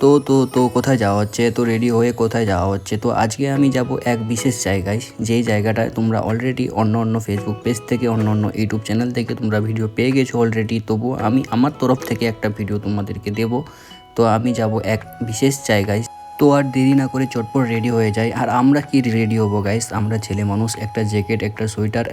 তো কোথায় যাওয়া হচ্ছে? তো রেডি হয়ে কোথায় যাওয়া হচ্ছে? তো আজকে আমি যাব এক বিশেষ জায়গায়, যেই জায়গাটায় তোমরা অলরেডি অন্য ফেসবুক পেজ থেকে অন্য ইউটিউব চ্যানেল থেকে তোমরা ভিডিও পেয়ে গেছো অলরেডি। তবুও আমি আমার তরফ থেকে একটা ভিডিও তোমাদেরকে দেব। তো আমি যাব এক বিশেষ জায়গায়। তো আর দেরি না করে চটপট রেডি হয়ে যায়। আর আমরা কি রেডি হবো গাইস? আমরা ছেলে মানুষ, একটা জ্যাকেট, একটা সোয়েটার,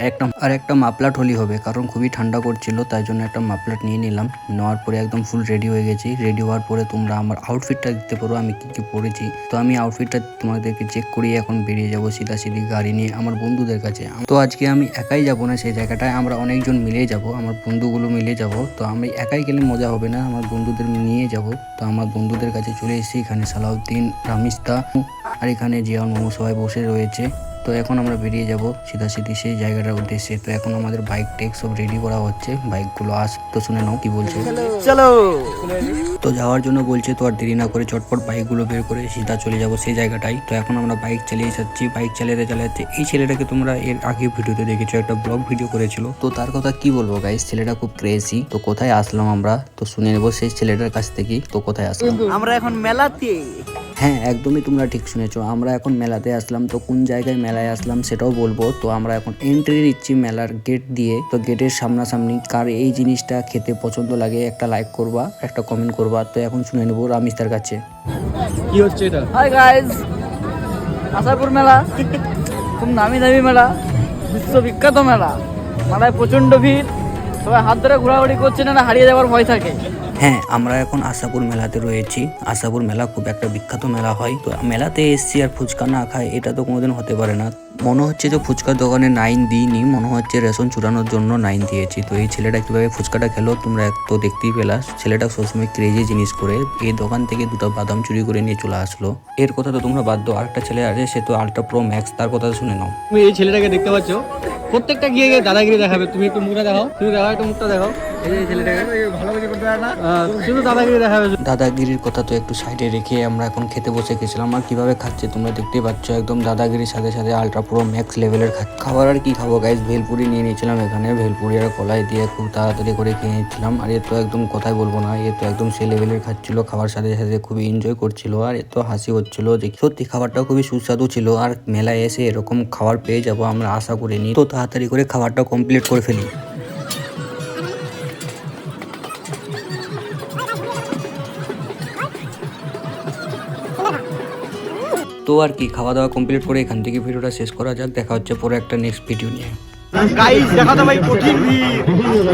একটা মাফলার হলি হবে, কারণ খুবই ঠান্ডা করছিল, তাই জন্য একটা মাফলার নিয়ে নিলাম। নেওয়ার পরে একদম ফুল রেডি হয়ে গেছি। রেডি হওয়ার পরে তোমরা আমার আউটফিটটা দেখতে পারো আমি কি পরেছি। তো আমি আউটফিটটা তোমাদেরকে চেক করিয়ে এখন বেরিয়ে যাবো সিধি গাড়ি নিয়ে আমার বন্ধুদের কাছে। তো আজকে আমি একাই যাব না সেই জায়গাটায়, আমরা অনেকজন মিলে যাব, আমার বন্ধুগুলো মিলে যাব। তো আমি একাই গেলে মজা হবে না, আমার বন্ধুদের নিয়ে যাব। তো আমার বন্ধুদের কাছে চলে এসেছি। এখানে সালাউদ্দিন, রামিস্তা আর এখানে জিয়াউল মামু সবাই বসে রয়েছে। তো এখন আমরা বেরিয়ে যাব সিধি সেই জায়গাটার উদ্দেশ্যে। তো এখন আমাদের বাইক টেক সব রেডি করা হচ্ছে, বাইকগুলো তো শুনে নাও কি বলছে। চলো তো যাওয়ার জন্য বলছে। তো আর দেরি না করে চটপট বাইকগুলো বের করে সিধা চলে যাব সেই জায়গাটায়। তো এখন আমরা বাইক চালিয়ে যাচ্ছি। বাইক চালাতে এই ছেলেটাকে তোমরা এর আগে ভিডিওতে দেখেছো, একটা ব্লগ ভিডিও করেছিল। তো তার কথা কি বলবো গাইস, ছেলেটা খুব ক্রেজি। তো কোথায় আসলাম আমরা, তো শুনে নেবো সেই ছেলেটার কাছ থেকে। তো কোথায় আসলাম আমরা এখন মেলাতে। হ্যাঁ, একদমই তোমরা ঠিক শুনেছো, আমরা এখন মেলাতে আসলাম। তো কোন জায়গায় মেলায় আসলাম সেটাও বলবো। তো আমরা এখন এন্ট্রি নিচ্ছি মেলার গেট দিয়ে। তো গেটের সামনাসামনি কার এই জিনিসটা খেতে পছন্দ লাগে একটা লাইক করবা, একটা কমেন্ট করবা। তো এখন শুনে নেবো রামিস্তার কাছে। কি হচ্ছে এটা? হাই গাইস, আশাপুর মেলা খুব নামি দামি মেলা, বিশ্ববিখ্যাত মেলা। মেলায় প্রচন্ড ভিড়, সবাই হাত ধরে ঘোরাঘুরি করছে, না হারিয়ে যাওয়ার ভয় থাকে। হ্যাঁ, আমরা এখন আশাপুর মেলাতে রয়েছি। আশাপুর মেলা খুব একটা বিখ্যাত মেলা হয়। তো মেলাতে এসছি আর ফুচকা না খাই এটা তো কোনোদিন হতে পারে না। মনে হচ্ছে যে ফুচকার দোকানে 9 দিইনি, মনে হচ্ছে রেশন চুরানোর জন্য 9 দিয়েছি। তো এই ছেলেটা কিভাবে ফুচকাটা খেলো তোমরা তো দেখতেই পেলা। ছেলেটা সবসময় ক্রেজি জিনিস করে, এই দোকান থেকে 2টা বাদাম চুরি করে নিয়ে চলে আসলো। এর কথা তো তোমরা বাদ দাও, আরেকটা ছেলে আছে সে তো আল্ট্রা প্রো ম্যাক্স, তার কথা শুনে নাও। তুমি এই ছেলেটাকে দেখতে পাচ্ছ, প্রত্যেকটা গিয়ে দাদাগিরি দেখাবে। তুমি একটু মুখটা দেখাও, তুমি দেখাও একটু মুখটা দেখাও। এই যে ছেলেটাকে ভালো কিছু করতে পারে না, শুধু দাদাগিরি দেখাবে। দাদাগিরির কথা তো একটু সাইডে রেখে আমরা এখন খেতে বসে গেছিলাম। আর কিভাবে খাচ্ছে তোমরা দেখতেই পাচ্ছ, একদম দাদাগিরির সাথে সাথে আল্ট্রা প্রো ম্যাক্স লেভেলের খাবার। আর কি খাবো গাইস, ভেলপুরি নিয়ে নিয়েছিলাম এখানে, ভেলপুরি আর কলাই দিয়ে খুব তাড়াতাড়ি করে খেয়ে নিচ্ছিলাম। আর এ তো একদম কথাই বলবো না, এ তো একদম সে লেভেলের খাচ্ছিল, খাবার সাথে সাথে খুবই এনজয় করছিল। আর এত হাসি হচ্ছিল যে সত্যি খাবারটাও খুবই সুস্বাদু ছিল। আর মেলায় এসে এরকম খাবার পেয়ে যাবো আমরা আশা করিনি। তো তাড়াতাড়ি করে খাবারটা কমপ্লিট করে ফেলি। তো আর কি, খাওয়া দাওয়া কমপ্লিট করে এখান থেকে ভিডিওটা শেষ করা যাক। দেখা হচ্ছে পরে একটা নেক্সট ভিডিও নিয়ে। গাইস দেখা তো ভাই কঠিন ভিড়।